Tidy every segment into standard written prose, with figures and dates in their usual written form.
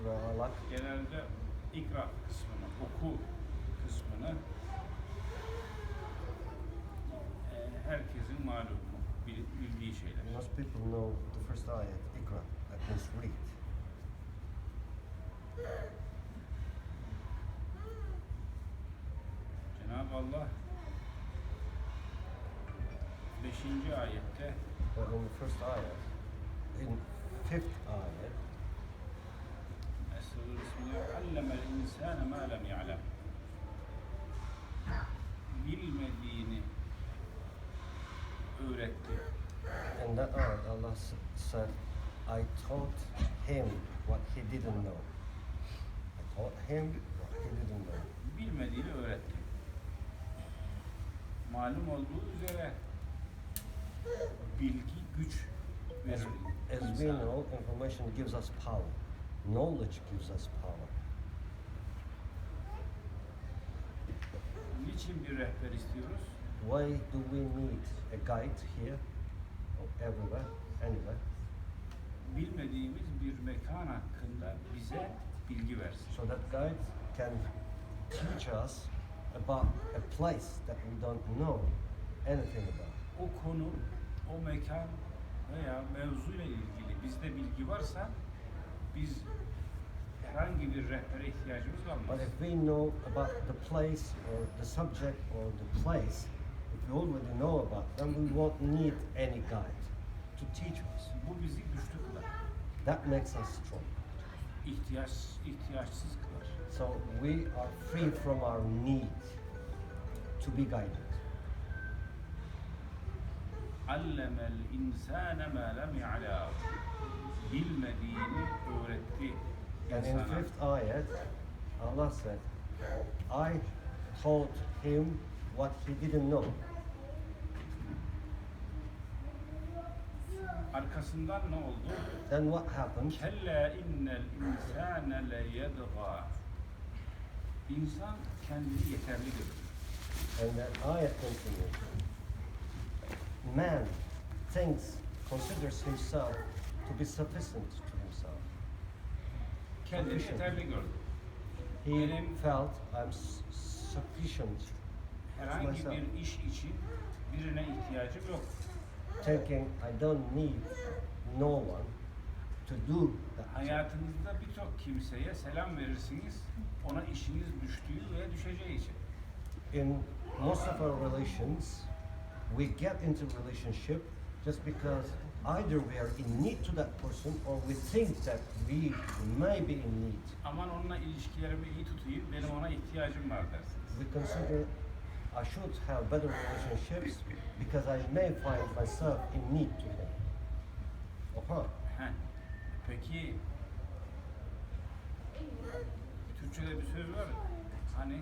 İkra. Genelde ikra kısmını, oku kısmını herkesin malumu, bildiği şeyler. Most people know the first ayat, ikra, that means read. Cenab-ı Allah 5. ayette But in the first ayat, in 5th ayat, Estağfirullah bismillah allemel insâne mâ lem ya'lem, bilmediğini öğretti. in that ayat, Allah said, I taught him what he didn't know. I taught him what he didn't know. Bilmediğini öğretti. Malum olduğu üzere bilgi güç verir. As we insana. know, information gives us power. Knowledge gives us power. Niçin bir rehber istiyoruz? Why do we need a guide here, or everywhere, anywhere? Bilmediğimiz bir mekan hakkında bize bilgi versin. So that guide can teach us about a place that we don't know anything about. O konu, o mekan veya mevzuyla ilgili bizde bilgi varsa biz herhangi bir rehbere ihtiyacımız But kalmaz. if we know about the place or the subject or the place, if we already know about, then we won't need any guide to teach us. Bu bizi güçlü kılar. That makes us strong. İhtiyaçsız kılar. So we are free from our need to be guided. Allemel insâne mâ lem ya'lem. Bilmediğini öğretti And in insana. 5th ayat, Allah said, I taught him what he didn't know. Arkasından ne oldu? Then what happened? Kella innel insâne le yedgâ. İnsan kendini yeterli görür. And that ayat continues. Man considers himself to be sufficient to himself. Kendini yeterli gördü. He Benim- felt I'm sufficient to Herhangi myself. bir iş için birine ihtiyacım yok. Thinking I don't need no one to do that. Hayatınızda birçok kimseye selam verirsiniz, ona işiniz düştüğü veya düşeceği için. In most of our relations, we get into relationship just because either we are in need to that person or we think that we may be in need. Aman onunla ilişkilerimi iyi tutayım, benim ona ihtiyacım var dersiniz. We consider I should have better relationships because I may find myself in need to him. Oha. Heh. Peki, Türkçe'de bir söz var, hani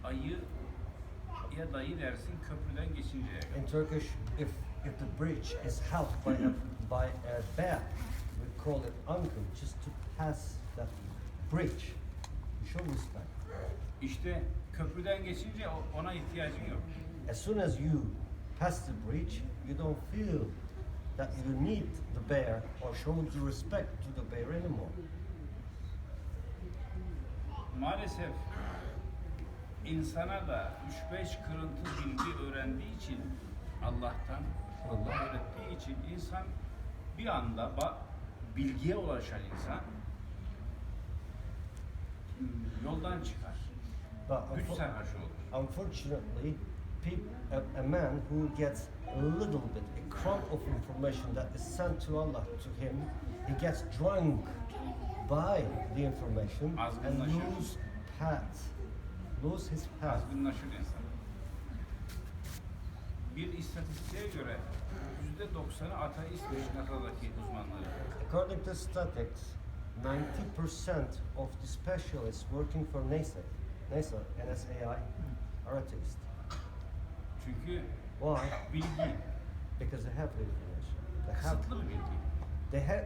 ayı ya dayı dersin köprüden geçinceye kadar. In Turkish, if the bridge is helped by a bear, we call it uncle just to pass that bridge. You show respect. İşte köprüden geçince ona ihtiyacın yok. As soon as you pass the bridge, you don't feel that you need the bear or show the respect to the bear anymore. Maalesef insana da 3-5 kırıntı bilgi öğrendiği için Allah'tan, Allah öğrettiği için insan bir anda bilgiye ulaşan insan yoldan çıkar. Güç sarhoş olur. Unfortunately, a man who gets a little bit, a crumb of information that is sent to Allah to him, he gets drunk by the information and Azgınlaşır. lose his path. Azgınlaşır insan. Bir istatistiğe göre %90'ı ateistmiş NASA'daki uzmanları. According to statistics, 90% of the specialists working for NASA, NSAI, are atheists. Çünkü Why? bilgi Because they have the information. kısıtlı bir bilgi.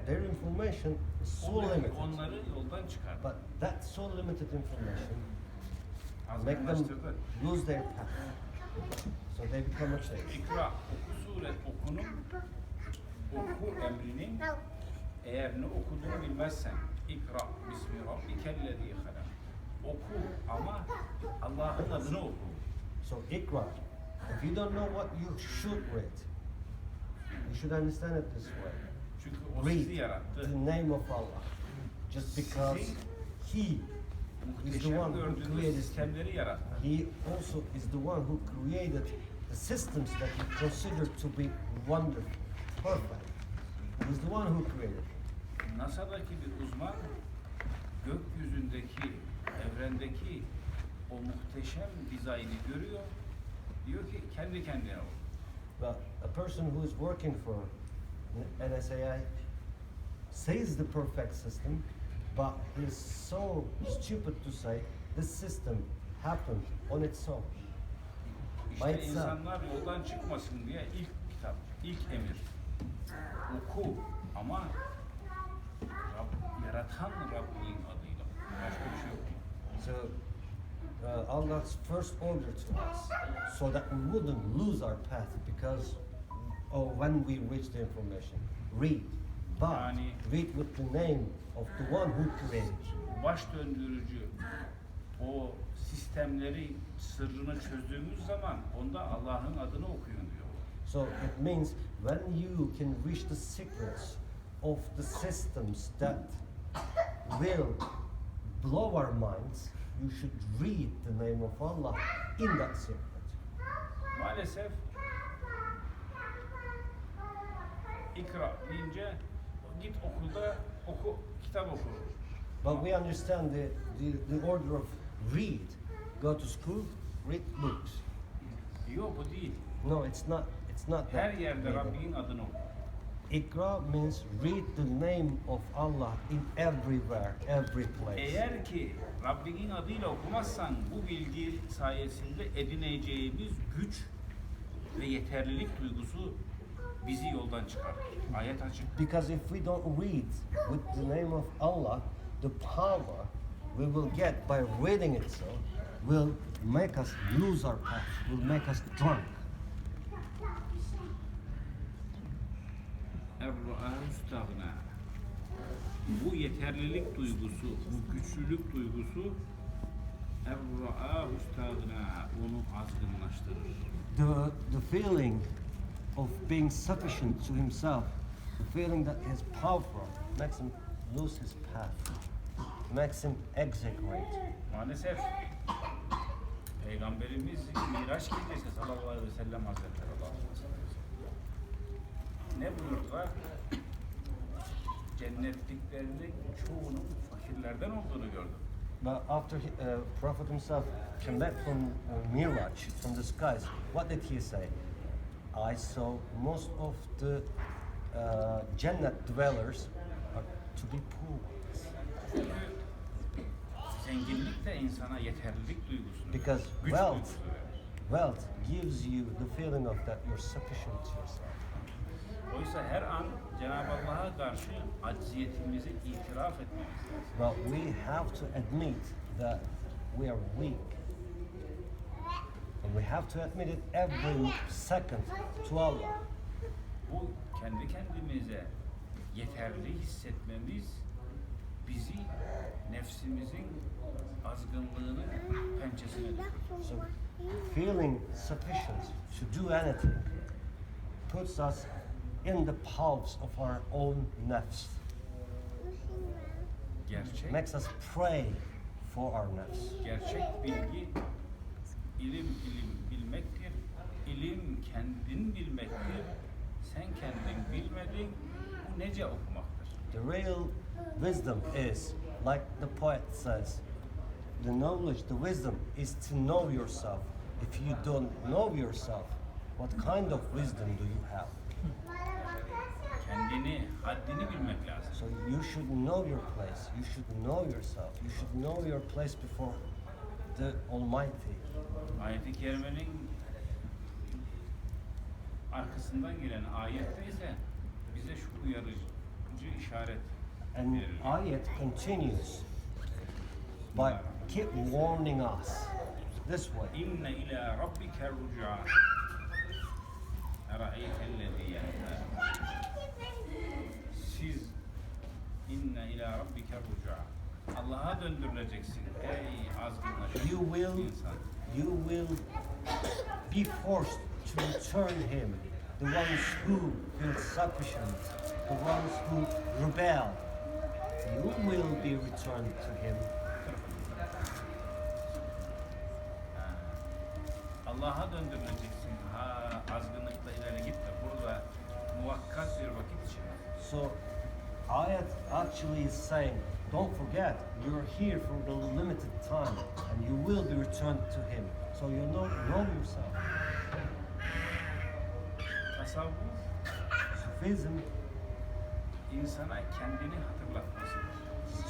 Their information is so O bilgi limited. onları yoldan çıkar. But that so limited information make them Azgınlaştırdı. lose their path. So they become atheists. İkra, oku sure, oku emrinin Eğer ne okuduğunu bilmezsen ikra bismi rabbikellezî halak. Oku ama Allah'ın adını oku. So ikra. If you don't know what you should read, you should understand it this way. Çünkü o sizi Read yarattı. the name of Allah. Just because He is the Muhteşem one who gördüğünüz created sistemleri yarattı. He also is the one who created the systems that you consider to be wonderful, perfect. He's the one who created. NASA'daki bir uzman gökyüzündeki, evrendeki o muhteşem dizaynı görüyor. Diyor ki kendi kendine ol. But a person who is working for NSAI says the perfect system, but he's so stupid to say this system happened on its own. By İşte itself. insanlar yoldan çıkmasın diye ilk kitap, ilk emir. Oku ama yaratan Rabbin adıyla. Başka bir şey yok. So Allah's first order to us, so that we wouldn't lose our path because when we reach the information, read, but Yani- read with the name of the one who created. Baş döndürücü o sistemleri, sırrını çözdüğümüz zaman onda Allah'ın adını okuyun diyor. So it means when you can reach the secrets of the systems that will blow our minds, you should read the name of Allah in that secret. Maalesef ikra deyince git okulda oku, kitap oku. But we understand the order of read. Go to school, read books. Yok bu değil. No, it's not. It's not that. Her yerde Rabbin adını oku. Ikra means read the name of Allah in everywhere, every place. Eğer ki Rabbinin adıyla okumazsan bu bilgi sayesinde edineceğimiz güç ve yeterlilik duygusu bizi yoldan çıkarır. Ayet açık. Because if we don't read with the name of Allah, the power we will get by reading it so will make us lose our path, will make us drunk. Er-Ra'a Üstadına. Bu yeterlilik duygusu, bu güçlülük duygusu Er-Ra'a Üstadına onu azgınlaştırır. The feeling of being sufficient to himself, the feeling that he is powerful, makes him lose his path, makes him exaggerate. Maalesef Peygamberimiz Miraç gecesi sallallahu aleyhi ve sellem Hazretleri Allah'a ne buyurdular? Cennetliklerinin çoğunun fakirlerden olduğunu gördüm. But after Prophet himself came back from Miraj, from the skies, what did he say? I saw most of the Jannat dwellers are to be poor. Çünkü zenginlik de insana yeterlilik duygusunu, Because güç wealth, duygusunu verir. wealth gives you the feeling of that you're sufficient to yourself. Oysa her an Cenab-ı Allah'a karşı acziyetimizi itiraf etmemiz lazım. But we have to admit that we are weak. And we have to admit it every second to Allah. Bu kendi kendimize yeterli hissetmemiz bizi nefsimizin azgınlığının pençesine düşürür. So feeling sufficient to do anything puts us in the palms of our own nafs. Gerçek, Makes us pray for our nafs. gerçek bilgi ilim bilmektir. İlim kendin bilmektir. Sen kendin bilmedin. Bu nece okumaktır. The real wisdom is, like the poet says, the knowledge, the wisdom is to know yourself. If you don't know yourself, what kind of wisdom do you have? Kendini, haddini bilmek lazım. So you should know your place. You should know yourself. You should know your place before the Almighty. Ayet-i Kerime'nin arkasından gelen ayette ise bize şu uyarıcı işaret And verir. ayat continues by keep warning us this way. İnne ila rabbike rüc'a. Era'eytellezî yenhâ. Siz rabbike ruca. Allah'a döndürüleceksin ey azgınlaşmış insan. You will be forced to return him. The ones who feel sufficient, the ones who rebel, you will be returned to him. Allah'a döndürüleceksin. Ha, azgınlıkla ileri gitme. Burada muvakkat bir vakit için. So, ayat actually is saying, don't forget, you're here for the limited time, and you will be returned to him. So you know yourself. Tasavvuf, Sufism, insana kendini hatırlatmasıdır.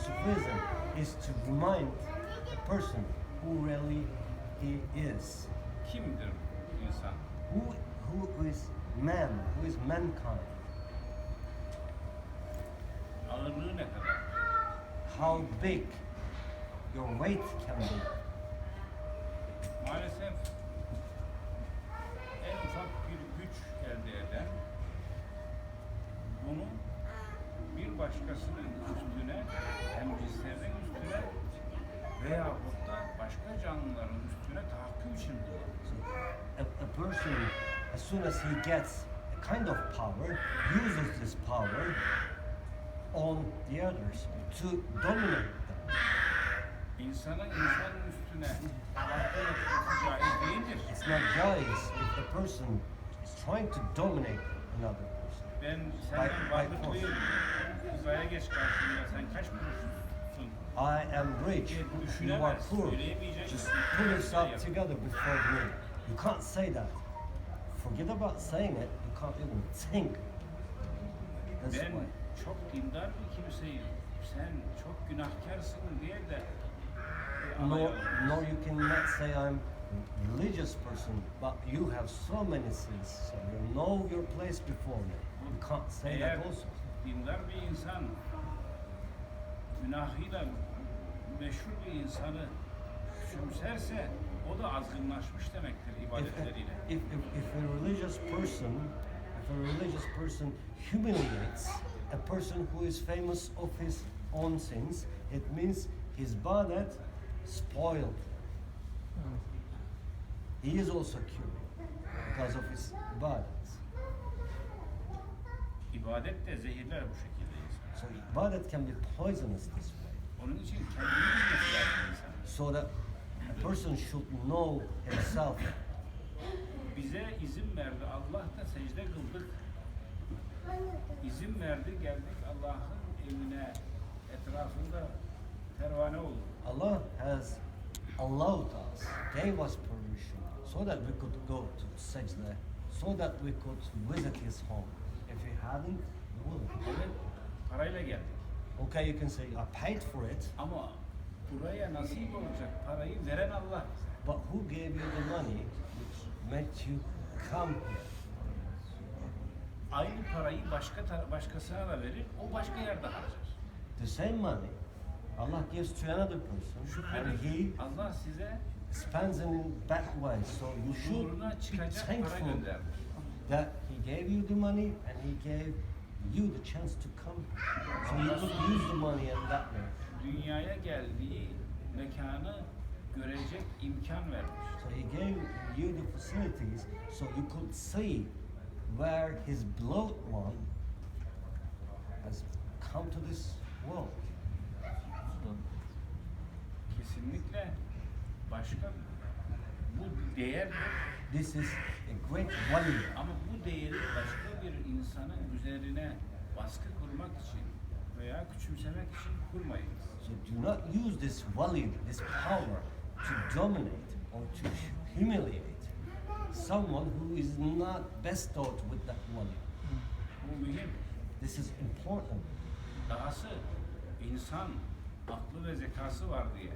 Sufism is to remind a person who really he is. Kimdir insan? Who is man? Who is mankind? Ağırlığı ne kadar? How big your weight can be. Maalesef en ufak bir güç elde eden bunu bir başkasının üstüne hem cinslerinin üstüne veya da başka canlıların üstüne tahakküm için kullanır. A person, as soon as he gets a kind of power, uses this power on the others to dominate them. İnsanın üstüne tahakküm etmesi caiz değildir. It's not jais if the person is trying to dominate another person. Ben senden varlıklıyım. Uzaya geç karşımda. Sen kaç kuruşsun? I am rich, you are poor. Just pull yourself together before me. You can't say that. Forget about saying it, you can't even think this Ben way. çok dindar bir kimseyim. Sen çok günahkarsın diye de Nor you cannot say I'm a religious person, but you have so many sins, so you know your place before me. You can't say eğer that also. dindar bir insan günahıyla meşhur bir insanı küçümserse o da azgınlaşmış demektir ibadetleriyle. If a religious person humiliates a person who is famous of his own sins, it means his ibadat spoiled. He is also cured because of his ibadats. İbadet de zehirler bu şekilde insan. So ibadat can be poisonous this way. Onun için kendini bilmesi lazım insan. So that a person should know himself. Bize izin verdi. Allah da secde kıldık. İzin verdi, geldik Allah'ın evine, etrafında pervane olduk. Allah has allowed us, gave us permission, so that we could go to Sajda, so that we could visit his home. If we hadn't, we wouldn't. Evet, parayla geldik. Okay, you can say, I paid for it, Ama buraya nasip olacak parayı veren Allah. but who gave you the money which made you come here? Aynı parayı başkasına da verir, o başka yerde harcar. The same money Allah gives to another person, and he Şükredin, Allah size spends it in that way. So you should huzuruna be çıkacak para thankful göndermiş. that he gave you the money and he gave you the chance to come. So you could use the money in that way. Dünyaya geldiği mekanı görecek imkan vermiş. So he gave you the facilities so you could see where his beloved one has come to this world. Kesinlikle başka bu değer This is a great value. ama bu değeri başka bir insanın üzerine baskı kurmak için veya küçümsemek için kurmayınız. So do not use this value, this power to dominate or to humiliate someone who is not bestowed with that value. Bu mühim. This is important. Dahası insan aklı ve zekası var diye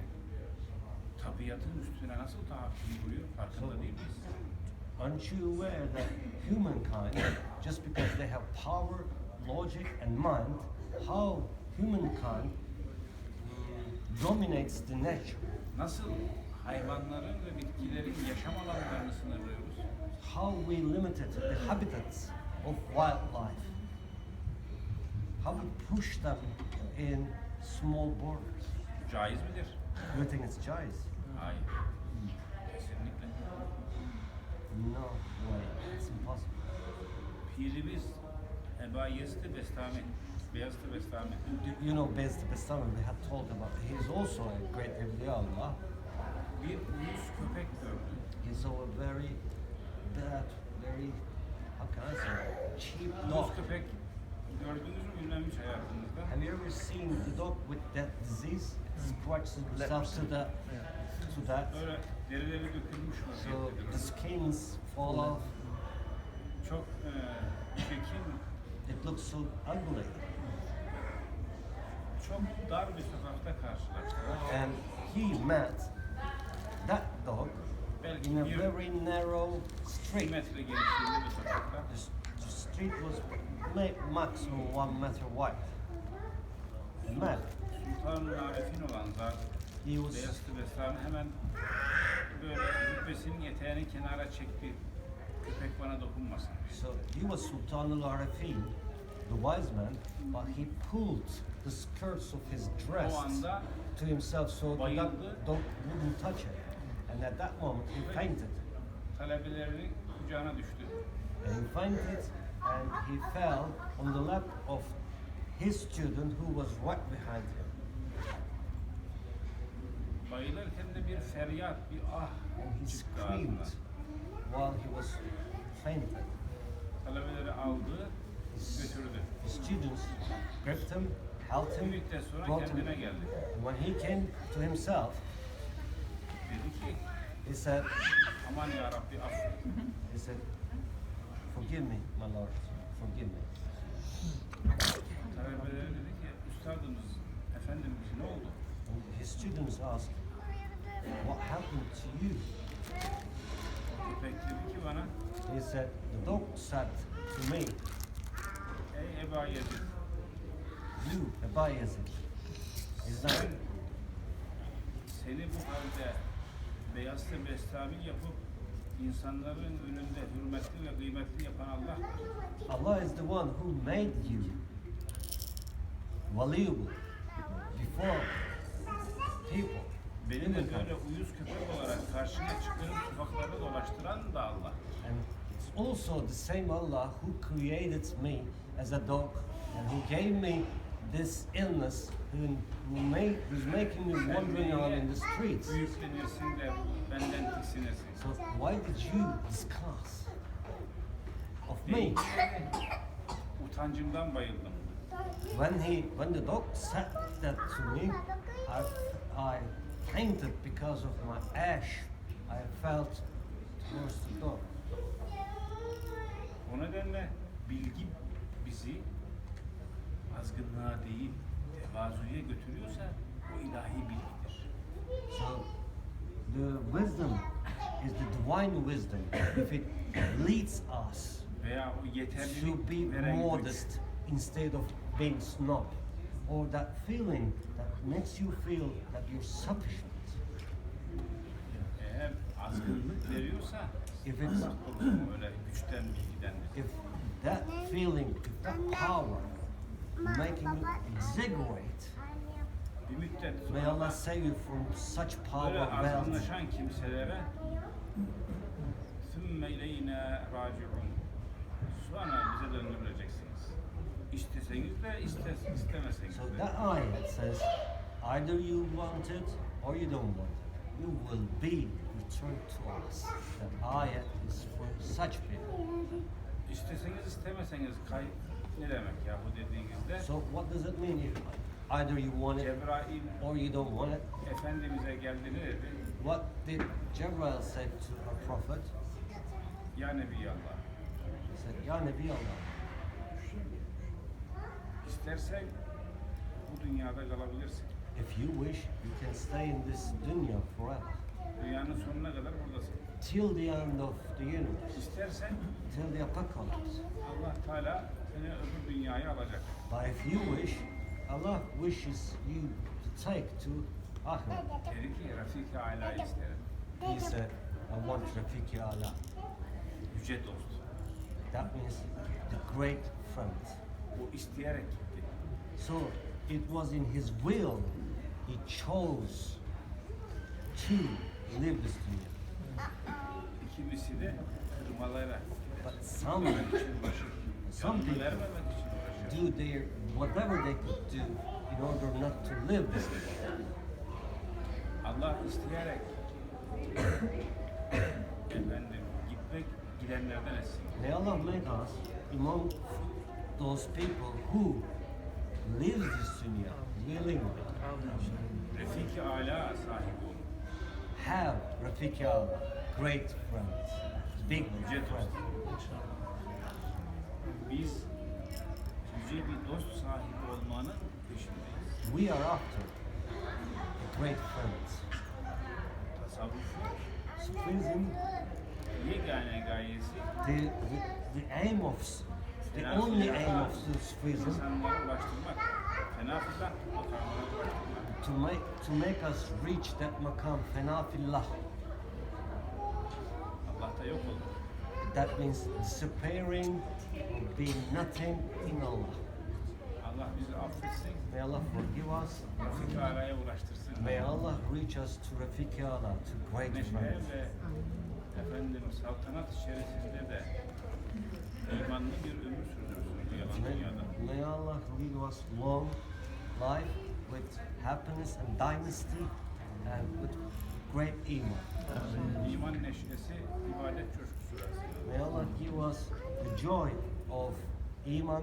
tabiatın üstüne nasıl tahakküm kuruyor farkında değil miyiz? Aren't you aware that humankind, just because they have power, logic, and mind, how humankind dominates the nature? Nasıl hayvanların ve bitkilerin yaşam alanlarını sınırlıyoruz? How we limited the habitats of wildlife? How we push them in small borders. Caiz midir? Do you think it's jais? Hayır. Kesinlikle. No way. It's impossible. Pirimiz Eba Yezid Bestami. Beyazıt Bestami. You know, Bez the Bestami, we had talked about. He is also a great awliyaullah. Bir uyuz köpek gördü. He saw a very bad, very, how can I say, cheap dog. Uyuz köpek gördünüz mü bilmem hiç hayatınızda? Have you ever seen the dog with that disease? Scratches himself to that. Böyle derileri dökülmüş So vaziyette. the skins fall off. Çok çirkin, It looks so ugly. çok dar bir sokakta karşılaştılar. And he met that dog Belki in a bir very narrow 2 street. metre genişliğinde bir sokakta. The street was maximum 1 meter wide. He met. Sultan-ı Arif'in olan zat He was Beyazıt Bestami hemen böyle rütbesinin eteğini kenara çekti. Köpek bana dokunmasın. so he was Sultan al-Arifin, the wise man, but he pulled the skirts of his dress O anda to himself so that bayıldı. dog wouldn't touch it. And at that moment he fainted. Talebelerinin kucağına düştü. And he fainted and he fell on the lap of his student who was right behind him. Bayılırken de bir feryat, bir ah And he çıktı screamed ağzından. while he was fainting. Talebeleri aldı, götürdü. The students gripped him, held Bir him, müddet sonra brought him. kendine geldi. And when he came to himself, Dedi ki, he said, aman ya Rabbi affet. he said, forgive me, my Lord, forgive me. Talebeleri dedi ki, üstadımız, efendimiz ne oldu? And his students asked, what happened to you? Köpek dedi ki bana, He said, the dog said to me, ey Eba Yezid, you, Aba Yazid, is sen that seni bu halde Beyazıt Bestami yapıp insanların önünde hürmetli ve kıymetli yapan Allah'tır. Allah is the one who made you valuable before people. Beni de humankind. böyle uyuz köpek olarak karşına çıkarıp sokaklarda dolaştıran da Allah. And it's also the same Allah who created me as a dog and who gave me this illness, who's making me Sen wandering beni around in the streets. büyüklenirsin de benden tiksinirsin. So why did you discuss of me? Utancımdan bayıldım. When the dog said that to me, I fainted because of my ash I felt towards the dog. O nedenle bilgi bizi azgınlığa değil, tevazuya götürüyorsa o ilahi bilgidir. So the wisdom is the divine wisdom. If it leads us Veya o to yeterlilik be veren güç. modest instead of being snob, or that feeling that makes you feel that you're sufficient. Eğer azgınlık veriyorsa If it's Allah korusun öyle güçten bilgiden. if that feeling, if that power making you exaggerate, Bir müddet may sonra Allah save you from such power böyle of wealth. azgınlaşan kimselere ثُمَّ اِلَيْنَا رَاجِعُونَ Sonra bize döndürüleceksiniz. İsteseniz de istemeseniz So de. that ayat says, either you want it or you don't want it. You will be returned to us. That ayat is for such people. İsteseniz istemeseniz ne demek ya bu dediğinizde? So what does it mean if either you want it Cebrail or you don't want it? Efendimiz'e geldi ne dedi? What did Jibril say to our prophet? Ya Nebiyallah. He said, Ya Nabi Allah, İstersen bu dünyada kalabilirsin. if you wish, you can stay in this dunya forever. Dünyanın sonuna kadar buradasın. Till the end of the universe. İstersen Till the apocalypse. Allah Teala seni öbür dünyaya alacak. But if you wish, Allah wishes you to take to Akhirah. Dedi ki Rafik-i Ala'yı isterim. He said, I want Rafiki Allah. Yüce dost. That means the great friend. O isteyerek gitti. So it was in his will. He chose to live this dunya. Kimisi de kırmalara, But some canını people vermemek için uğraşıyor. do their whatever they could do in order not to live this dunya. Allah isteyerek efendim gidenlerden etsin. May Allah make us among those people who live this dunya willingly. Refik-i Ala sahibi olun. Have Rafiki Allah, great friends, big friends. Biz yüce bir dost sahibi olmanın peşindeyiz. We are after great friends. Tasavvuf Sufism, yegane gayesi the aim of, the only aim of Sufism insanları ulaştırmak, fenafillah makamına ulaştırmak. to make us reach that makam fenafillah. Allah'ta yok olur. That means disappearing, being nothing in Allah. Allah bizi affetsin, May Allah forgive us. Refik-i Ala'ya ulaştırsın. May Allah reach us to Rafiki Allah, to great Neşe friends. ve efendim saltanat içerisinde de imanlı bir ömür sürdürsün bu yalan dünyada. May Allah give us long life with happiness and dynasty and with great iman. İman neşesi, ibadet coşkusu versin. May Allah give us the joy of iman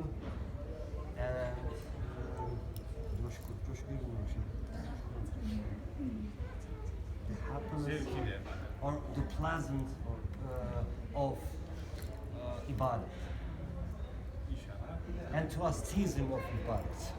and the happiness Zevkiyle efendim. or the pleasant of ibadat İnşallah. and to us teasing of ibadat.